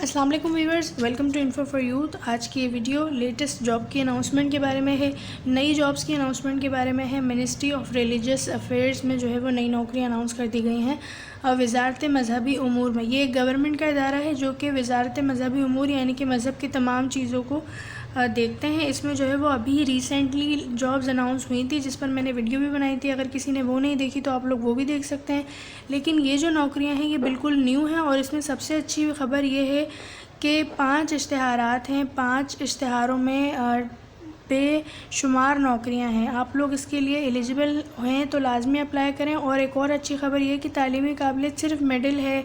अस्सलाम वालेकुम viewers, welcome to info for youth. आज की ये वीडियो लेटेस्ट जॉब की अनाउंसमेंट के बारे में है। नई जॉब्स की अनाउंसमेंट के बारे में है। मिनिस्ट्री ऑफ रिलीजियस अफेयर्स में जो है वो नई नौकरियां अनाउंस कर दी गई हैं वज़ारत मज़हबी उमूर में। ये एक गवर्नमेंट का इदारा है जो कि वज़ारत मज़हबी उमूर यानी कि मज़हब की तमाम चीज़ों को देखते हैं। इसमें जो है वो अभी रिसेंटली जॉब्स अनाउंस हुई थी जिस पर मैंने वीडियो भी बनाई थी। अगर किसी ने वो नहीं देखी तो आप लोग वो भी देख सकते हैं। लेकिन ये जो नौकरियां हैं ये बिल्कुल न्यू हैं और इसमें सबसे अच्छी खबर ये है कि 5 इश्तिहारात हैं। 5 इश्तिहारों में बेशुमार नौकरियां हैं। आप लोग इसके लिए एलिजिबल हैं तो लाजमी अप्लाई करें। और एक और अच्छी खबर ये है कि तालीमी काबिलियत सिर्फ मिडिल है,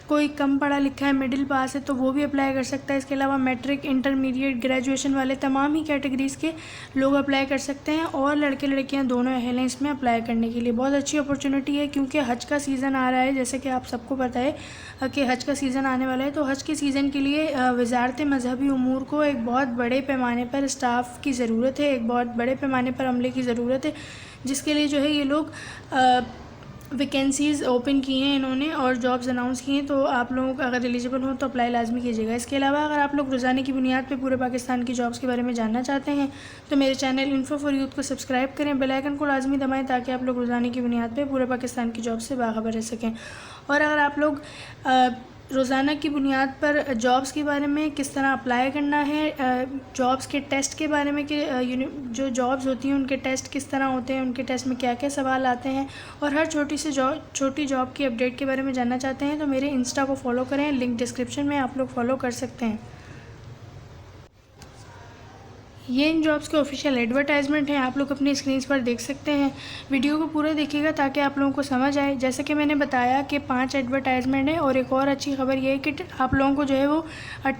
कोई कम पढ़ा लिखा है, मिडिल पास है तो वो भी अप्लाई कर सकता है। इसके अलावा मैट्रिक, इंटरमीडिएट, ग्रेजुएशन वाले तमाम ही कैटेगरीज़ के लोग अप्लाई कर सकते हैं और लड़के लड़कियां दोनों अहल हैं इसमें अप्लाई करने के लिए। बहुत अच्छी अपॉर्चुनिटी है क्योंकि हज का सीज़न आ रहा है। जैसे कि आप सबको पता है कि हज का सीज़न आने वाला है, तो हज के सीज़न के लिए वज़ारत मज़हबी उमूर को एक बहुत बड़े पैमाने पर स्टाफ की ज़रूरत है, एक बहुत बड़े पैमाने पर अमले की ज़रूरत है, जिसके लिए जो है ये लोग वैकेंसीज़ ओपन की हैं इन्होंने और जॉब्स अनाउंस की हैं। तो आप लोग अगर एलिजिबल हो तो अप्लाई लाजमी कीजिएगा। इसके अलावा अगर आप लोग रोज़ाना की बुनियाद पे पूरे पाकिस्तान की जॉब्स के बारे में जानना चाहते हैं तो मेरे चैनल इन्फो फॉर यूथ को सब्सक्राइब करें, बेल आइकन को लाजमी दबाएं ताकि आप लोग रोज़ाना की बुनियाद पे पूरे पाकिस्तान की जॉब से बाखबर रह सकें। और अगर आप लोग रोज़ाना की बुनियाद पर जॉब्स के बारे में किस तरह अप्लाई करना है, जॉब्स के टेस्ट के बारे में कि जो जॉब्स होती हैं उनके टेस्ट किस तरह होते हैं, उनके टेस्ट में क्या क्या सवाल आते हैं और हर छोटी जॉब की अपडेट के बारे में जानना चाहते हैं तो मेरे इंस्टा को फॉलो करें, लिंक डिस्क्रिप्शन में आप लोग फॉलो कर सकते हैं। ये इन जॉब्स के ऑफिशियल एडवर्टाइजमेंट हैं, आप लोग अपनी स्क्रीन पर देख सकते हैं। वीडियो को पूरा देखिएगा ताकि आप लोगों को समझ आए। जैसे कि मैंने बताया कि 5 एडवर्टाइजमेंट है और एक और अच्छी खबर ये है कि आप लोगों को जो है वो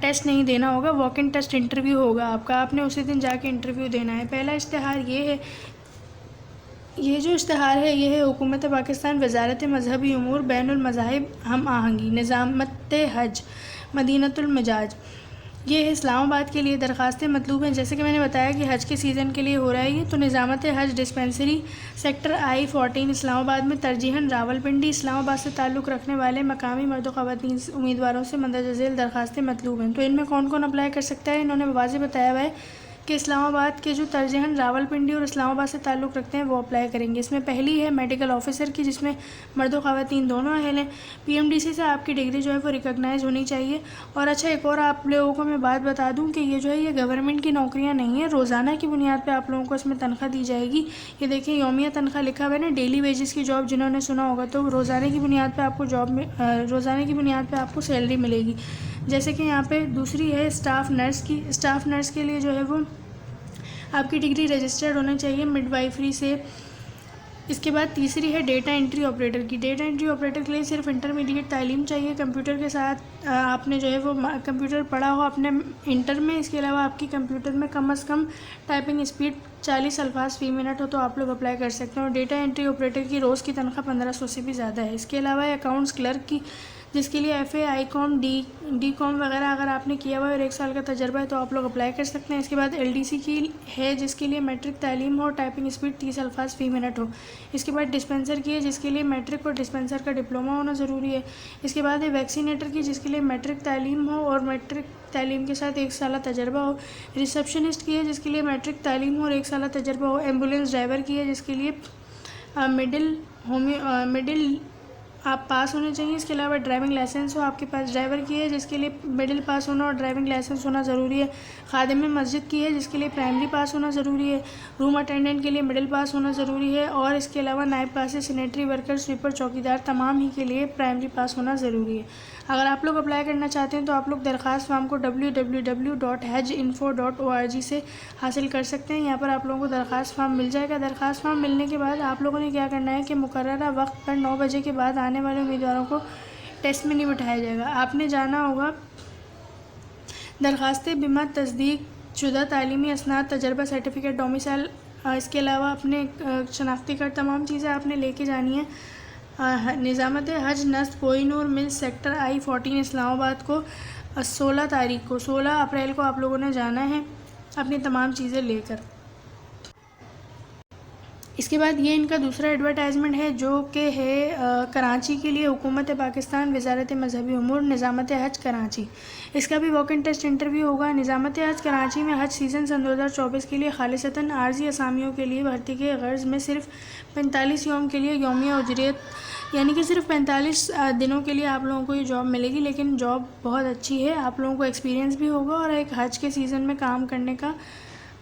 टेस्ट नहीं देना होगा, वॉक इन टेस्ट इंटरव्यू होगा आपका। आपने उसी दिन जाके इंटरव्यू देना है। पहला इश्तिहार ये है, ये जो इश्तिहार है ये है हुकूमत पाकिस्तान वज़ारत मज़हबी उमूर बैनुल मज़ाहिब हम आहंगी निज़ामत हज मदीनतुल मिजाज। ये है इस्लामाबाद के लिए। दरखास्तें मतलूब हैं। जैसे कि मैंने बताया कि हज के सीज़न के लिए हो रहा है ये, तो निज़ामत हज डिस्पेंसरी सेक्टर I-14 इस्लामाबाद में तरजीहन रावलपिंडी इस्लामाबाद से ताल्लुक़ रखने वाले मकामी मर्द ख़वातीन उम्मीदवारों से मंदरजा झेल दरखास्तें मतलूब हैं। तो इनमें कौन कौन अप्लाई कर सकता है, इन्होंने वाज़ेह बताया हुआ है कि इस्लामाबाद के जो तरजीहन रावलपिंडी और इस्लामाबाद से ताल्लुक़ रखते हैं वो अप्लाई करेंगे। इसमें पहली है मेडिकल ऑफिसर की, जिसमें मर्द और ख़वातीन दोनों अहल हैं। PMDC से आपकी डिग्री जो है वो रिकॉग्नाइज होनी चाहिए। और अच्छा, एक और आप लोगों को मैं बात बता दूं कि ये जो है ये गवर्नमेंट की नौकरियां नहीं है, रोज़ाना की बुनियाद पर आप लोगों को इसमें तनख्वाह दी जाएगी। ये देखिए यौमिया तनख्वाह लिखा हुआ है ना, डेली वेजेस की जॉब जिन्होंने सुना होगा, तो रोज़ाना की बुनियाद पर आपको रोज़ाना की बुनियाद पर आपको सैलरी मिलेगी। जैसे कि यहाँ पे दूसरी है स्टाफ नर्स की। स्टाफ नर्स के लिए जो है वो आपकी डिग्री रजिस्टर्ड होना चाहिए मिडवाइफरी से। इसके बाद तीसरी है डेटा एंट्री ऑपरेटर की। डेटा एंट्री ऑपरेटर के लिए सिर्फ इंटरमीडिएट तालीम चाहिए। कंप्यूटर के साथ आपने जो है वो कंप्यूटर पढ़ा हो अपने इंटर में। इसके अलावा आपकी कंप्यूटर में कम से कम टाइपिंग स्पीड 40 अल्फाज फ़ी मिनट हो तो आप लोग अप्लाई कर सकते हैं। और डेटा एंट्री ऑपरेटर की रोज़ की तनख्वाह 1500 से भी ज़्यादा है। इसके अलावा अकाउंट्स क्लर्क की, जिसके लिए FA, ICOM, DCOM वगैरह अगर आपने किया हुआ है और 1 साल का तजर्बा है तो आप लोग अप्लाई कर सकते हैं। इसके बाद LDC की है, जिसके लिए मैट्रिक तालीम हो, टाइपिंग स्पीड 30 अल्फाज फ़ी मिनट हो। इसके बाद डिस्पेंसर की है, जिसके लिए मैट्रिक और डिस्पेंसर का डिप्लोमा होना ज़रूरी है। इसके बाद है वैक्सीनेटर की, जिसके लिए मैट्रिक तालीम हो और मैट्रिक तालीम के साथ 1 साल तजर्बा हो। रिसेप्शनिस्ट की है, जिसके लिए मैट्रिक तालीम हो और 1 साल तजर्बा हो। एम्बुलेंस ड्राइवर की है, जिसके लिए मिडिल आप पास होने चाहिए। इसके अलावा ड्राइविंग लाइसेंस हो आपके पास। ड्राइवर की है, जिसके लिए मिडिल पास होना और ड्राइविंग लाइसेंस होना ज़रूरी है। खादिम मस्जिद की है, जिसके लिए प्राइमरी पास होना ज़रूरी है। रूम अटेंडेंट के लिए मिडिल पास होना ज़रूरी है। और इसके अलावा नायब कासी, सैनिटरी वर्कर, स्वीपर, चौकीदार तमाम ही के लिए प्राइमरी पास होना ज़रूरी है। अगर आप लोग अप्लाई करना चाहते हैं तो आप लोग दरख्वास्त फॉर्म को www.hajinfo.org से हासिल कर सकते हैं। यहाँ पर आप लोगों को दरख्वास्त फॉर्म मिल जाएगा। दरख्वास्त फॉर्म मिलने के बाद आप लोगों ने क्या करना है कि मुकर्ररा वक्त पर 9 बजे के बाद आने वाले उम्मीदवारों को टेस्ट में नहीं बिठाया जाएगा। आपने जाना होगा दरख्वास्तें बिमा तस्दीक शुदा तालीमी असनाद, तजर्बा, सर्टिफिकेट, डोमिसाइल, इसके अलावा अपने शनाख्ती कार्ड, तमाम चीज़ें आपने लेके जानी है। निज़ामत हज नस्त कोहिनूर मिल सेक्टर I-14 इस्लामाबाद को 16 अप्रैल को आप लोगों ने जाना है अपनी तमाम चीज़ें लेकर। इसके बाद ये इनका दूसरा एडवर्टाइजमेंट है जो कि है कराची के लिए, हुकूमत पाकिस्तान, वज़ारत मजहबी उमूर, निज़ामत हज कराची। इसका भी वॉक इन टेस्ट इंटरव्यू होगा। निज़ामत हज कराची में हज सीज़न सन 2024 के लिए खालिसतन आर्जी असामियों के लिए भर्ती के गर्ज़ में सिर्फ 45 यौम के लिए यौमिया उजरत, यानी कि सिर्फ 45 दिनों के लिए आप लोगों को ये जॉब मिलेगी। लेकिन जॉब बहुत अच्छी है, आप लोगों को एक्सपीरियंस भी होगा और एक हज के सीज़न में काम करने का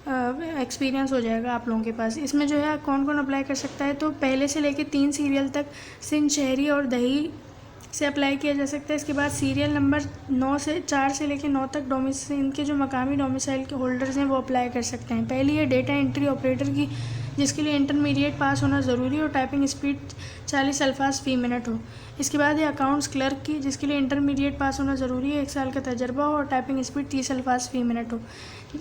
एक्सपीरियंस हो जाएगा आप लोगों के पास। इसमें जो है कौन कौन अप्लाई कर सकता है, तो पहले से लेके 3 सीरियल तक सिंध, शहरी और दही से अप्लाई किया जा सकता है। इसके बाद सीरियल नंबर 4 से लेके 9 तक डोमिसाइल के जो मकामी डोमिसाइल के होल्डर्स हैं वो अप्लाई कर सकते हैं। पहली है डेटा एंट्री ऑपरेटर की, जिसके लिए इंटरमीडिएट पास होना ज़रूरी है और टाइपिंग स्पीड 40 अल्फाज फ़ी मिनट हो। इसके बाद है अकाउंट्स क्लर्क की, जिसके लिए इंटरमीडिएट पास होना ज़रूरी है, 1 साल का तजर्बा हो और टाइपिंग स्पीड 30 अल्फाज फ़ी मिनट हो।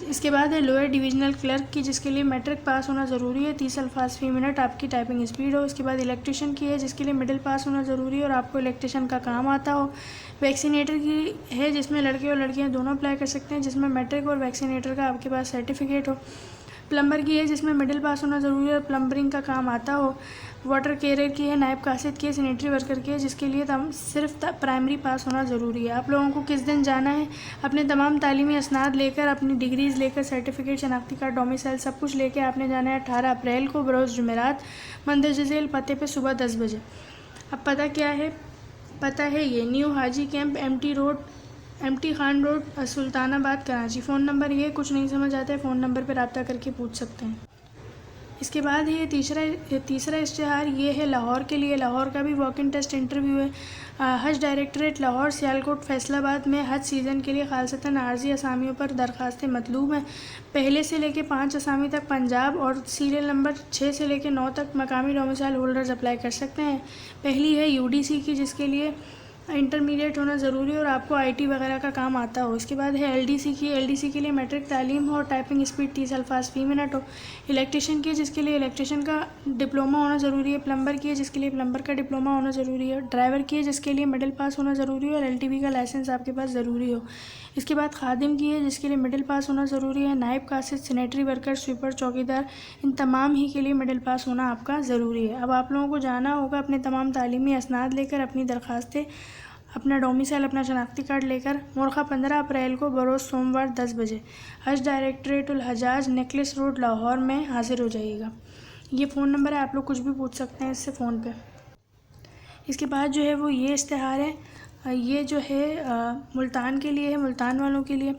इसके बाद है लोअर डिविजनल क्लर्क की, जिसके लिए मैट्रिक पास होना ज़रूरी है, 30 अल्फाज फ़ी मिनट आपकी टाइपिंग स्पीड हो। इसके बाद इलेक्ट्रीशियन की है, जिसके लिए मिडिल पास होना ज़रूरी है और आपको इलेक्ट्रीशियन का काम आता हो। वैक्सीनेटर की है, जिसमें लड़के और लड़कियां दोनों अप्लाई कर सकते हैं, जिसमें मैट्रिक और वैक्सीनेटर का आपके पास सर्टिफिकेट हो। प्लम्बर की है, जिसमें मिडिल पास होना ज़रूरी है और प्लम्बरिंग का काम आता हो। वाटर कैरियर की है, नायब कासिद की है, सैनिटरी वर्कर की है, जिसके लिए सिर्फ प्राइमरी पास होना ज़रूरी है। आप लोगों को किस दिन जाना है, अपने तमाम तालीमी असनाद लेकर, अपनी डिग्रीज़ लेकर, सर्टिफिकेट, शनाख्ती कार्ड, डोमिसाइल सब कुछ लेकर आपने जाना है 18 अप्रैल को बरोज़ जुमेरात, मंदिर जज़ील पते पे सुबह 10 बजे। अब पता क्या है, पता है ये new Haji camp, MT Khan road, Sultanabad, Karachi. Phone number ये, कुछ नहीं समझ आता है फ़ोन नंबर पर रब्ता करके पूछ सकते हैं। इसके बाद ये तीसरा इश्तिहार ये है लाहौर के लिए। लाहौर का भी वॉक इन टेस्ट इंटरव्यू है। हज डायरेक्टरेट लाहौर, सियालकोट, फैसलाबाद में हज सीज़न के लिए खालसतन आर्जी असामियों पर दरख्वास्तें मतलूब हैं। पहले से लेके 5 असामी तक पंजाब और सीरियल नंबर 6 से लेके 9 तक मकामी डोमिसाइल होल्डर्स अप्लाई कर सकते हैं। पहली है यूडीसी की, जिसके लिए इंटरमीडिएट होना ज़रूरी है और आपको आईटी वगैरह का काम आता हो। इसके बाद है एलडीसी की, एलडीसी के लिए मैट्रिक तालीम हो और टाइपिंग स्पीड 30 अल्फाज फ़ी मिनट हो। इलेक्ट्रीशियन की, जिसके लिए इलेक्ट्रीशियन का डिप्लोमा होना ज़रूरी है। प्लम्बर की है, जिसके लिए प्लम्बर का डिप्लोमा होना ज़रूरी है। ड्राइवर की है, जिसके लिए मिडिल पास होना ज़रूरी है और एलटीवी का लाइसेंस आपके पास ज़रूरी हो। इसके बाद खादिम की है, जिसके लिए मिडिल पास होना ज़रूरी है। नायब कासिद, सैनिटरी वर्कर, स्वीपर, चौकीदार, इन तमाम ही के लिए मिडिल पास होना आपका ज़रूरी है। अब आप लोगों को जाना होगा अपने तमाम तालीमी असनाद लेकर, अपनी दरख्वास्तें, अपना डोमिसाइल, अपना शनाख्ती कार्ड लेकर मोरखा 15 अप्रैल को बरोज़ सोमवार 10 बजे हज डायरेक्टरेटुल हजाज, नेकलेस रोड, लाहौर में हाजिर हो जाइएगा। ये फ़ोन नंबर है, आप लोग कुछ भी पूछ सकते हैं इससे फ़ोन पे। इसके बाद जो है वो ये इश्तिहार है, ये जो है मुल्तान के लिए है, मुल्तान वालों के लिए।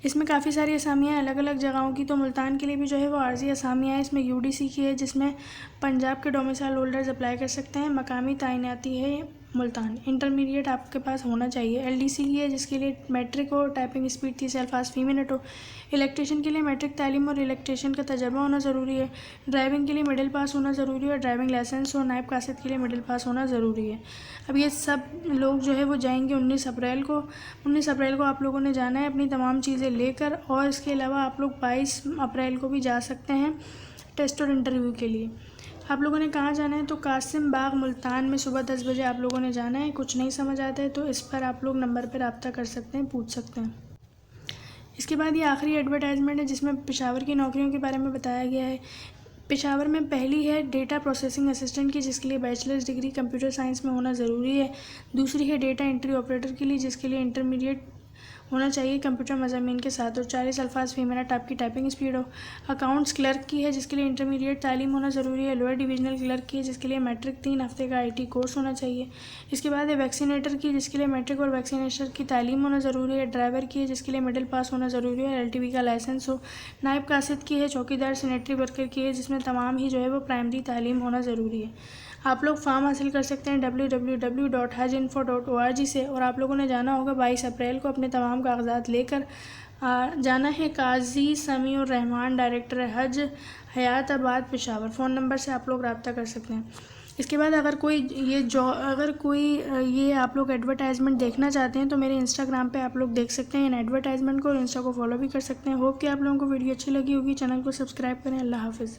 इसमें काफ़ी सारी असामियाँ अलग अलग जगहों की, तो मुल्तान के लिए भी जो है वो आर्जी असामियाँ हैं। इसमें यूडीसी की है, जिसमें पंजाब के डोमिसाइल होल्डर्स अप्लाई कर सकते हैं। मकामी तैनाती है मुल्तान, इंटरमीडिएट आपके पास होना चाहिए। एलडीसी की है, जिसके लिए मैट्रिक हो, टाइपिंग स्पीड 30 अल्फाज फ़ी मिनट हो। इलेक्ट्रीशियन के लिए मैट्रिक तालीम और इलेक्ट्रीशियन का तजर्बा होना ज़रूरी है। ड्राइविंग के लिए मिडिल पास होना ज़रूरी है और ड्राइविंग लाइसेंस हो। नायब कासिद के लिए मिडिल पास होना ज़रूरी है। अब ये सब लोग जो है वो जाएंगे 19 अप्रैल को। 19 अप्रैल को आप लोगों ने जाना है अपनी तमाम चीज़ें लेकर, और इसके अलावा आप लोग 22 अप्रैल को भी जा सकते हैं टेस्ट और इंटरव्यू के लिए। आप लोगों ने कहाँ जाना है, तो कासिम बाग, मुल्तान में सुबह 10 बजे आप लोगों ने जाना है। कुछ नहीं समझ आता है तो इस पर आप लोग नंबर पर रब्ता कर सकते हैं, पूछ सकते हैं। इसके बाद ये आखिरी एडवर्टाइजमेंट है, जिसमें पेशावर की नौकरियों के बारे में बताया गया है। पेशावर में पहली है डेटा प्रोसेसिंग असिस्टेंट की, जिसके लिए बैचलर्स डिग्री कंप्यूटर साइंस में होना ज़रूरी है। दूसरी है डेटा एंट्री ऑपरेटर के लिए, जिसके लिए इंटरमीडिएट होना चाहिए कंप्यूटर मज़ामीन के साथ और 40 अल्फाज फ़ी मिनट आपकी टाइपिंग स्पीड हो। अकाउंट्स क्लर्क की है, जिसके लिए इंटरमीडिएट तालीम होना ज़रूरी है। लोअर डिविजनल क्लर्क की है, जिसके लिए मैट्रिक 3 हफ्ते का आईटी कोर्स होना चाहिए। इसके बाद है वैक्सीनेटर की, जिसके लिए मैट्रिक और वैक्सीनेशन की तालीम होना ज़रूरी है। ड्राइवर की है, जिसके लिए मिडिल पास होना ज़रूरी है और एलटीवी का लाइसेंस हो। नायब कासिद की है, चौकीदार, सैनिटरी वर्कर की है, जिसमें तमाम ही जो है वो प्राइमरी तालीम होना ज़रूरी है। आप लोग फॉर्म हासिल कर सकते हैं www.hajinfo.org से, और आप लोगों ने जाना होगा 22 अप्रैल को अपने तमाम कागजात लेकर जाना है। काजी समीउर रहमान, डायरेक्टर हज, हयाताबाद, पेशावर। फ़ोन नंबर से आप लोग रब्ता कर सकते हैं। इसके बाद अगर कोई ये आप लोग एडवर्टाइजमेंट देखना चाहते हैं तो मेरे इंस्टाग्राम पे आप लोग देख सकते हैं इन एडवर्टाइजमेंट को, और इंस्टा को फॉलो भी कर सकते हैं। होप कि आप लोगों को वीडियो अच्छी लगी होगी। चैनल को सब्सक्राइब करें। अल्लाह हाफिज़।